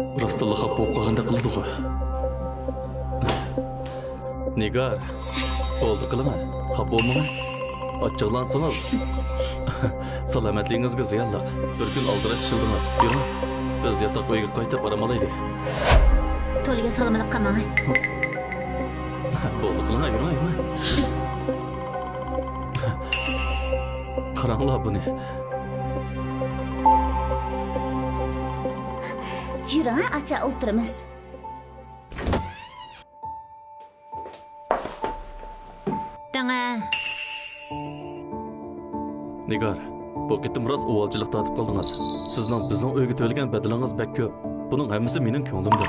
Rastilla xap bo'lib qolganda qildi qo'y. Nigar, bo'ldi qilaman. Xap bo'lmang. Ochig'lansangiz. Salomatligingizga ziyonliq. Bir kun aldirash shildingiz. Yuring. Biz yotoq uyga qaytib boramalaylik. To'liga salomatlik qilmang. Bo'ldi qilaman, yuring. Qaranglar buni. Yuring, acha o'tiramiz. Danga. Nigar, bu ketim biroz uvalchilik tatib qoldingiz. Sizning bizning uyga to'lgan badilingiz bak ko'p. Buning hammasi mening ko'nglimda.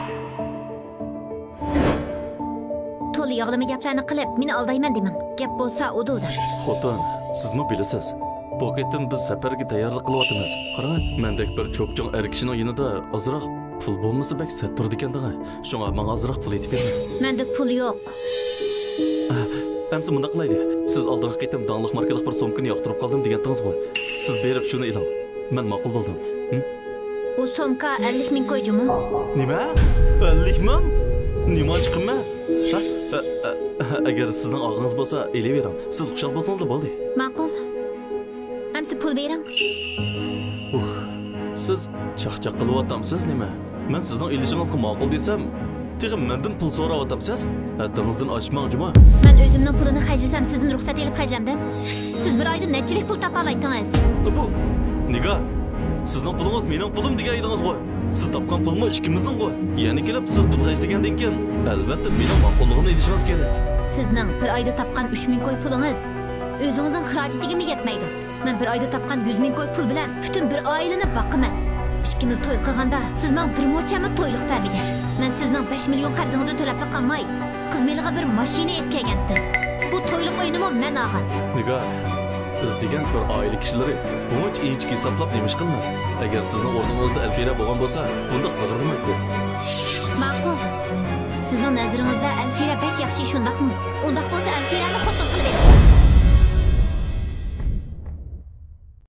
To'li yog'lama gaplarni qilib, meni aldayman demang. Gap bo'lsa, o'duvda. Xotin, sizmi bilasiz? Bu ketim biz safarga tayyorlik qilyapmiz. Qarang, mendek bir cho'pchong er kishining yonida ozroq pul bo'lmasa bak saturdi ekan-da. Shunga menga ozroq pul yetib bering. Menda pul yo'q. Hamsi bunda qilaylik. Siz oldingi qitim donliq markalik bir so'mkani yoqtirib qoldim degantingiz qo'y. Siz berib shuni iling. Men ma'qul bo'ldim. U so'mka 50 ming qo'yjimi? Nima? 50 ming? Nima chiqimma? Agar sizning og'zingiz bo'lsa, elavering. Siz xushal bo'lsangiz bo'ldi. Ma'qul. Hamsi pul bering. Siz chaqchaq qilyapsiz nima? Men sizning ilishingizga ma'qul desam, Teg'im mendan pul so'rayapsiz? Haddingizdan oshmang juma. Men o'zimning pulini xajlasam, sizdan ruxsat elib xajlamdim. Siz bir oyda nechilik pul topa oladingiz? Bu Nigar, sizning pulingiz mening pulim degan edingiz qo'y. Siz topgan pulmi ikkimizning qo'y. Ya'ni kelib siz pul xajlagandan keyin albatta mening ma'qulligimni elishingiz kerak. Sizning bir oyda topgan 3 ming qo'y pulingiz o'zingizning xarajatiga yetmaydi. Men bir oyda topgan 100 ming qo'y pul bilan butun bir oilani boqaman. İkimiz to'y qilganda siz men bir mo'chami to'yliq bermagan. Men sizning 5 million qarzingizni to'lab qolmay, qizmeliga bir mashina olib kelgandim. Bu to'yliq o'yinimi men olgan. Nigar, biz degan bir oila kishilari buncha inchki hisoblab nemish qilmas. Agar sizning o'rningizda Alfira bo'lgan bo'lsa, bunda sig'irmaydi. Ma'qul. Sizning nazaringizda Alfira bek yaxshi shundaqmi? Undaq bo'lsa Alfirani xotin qilib bering.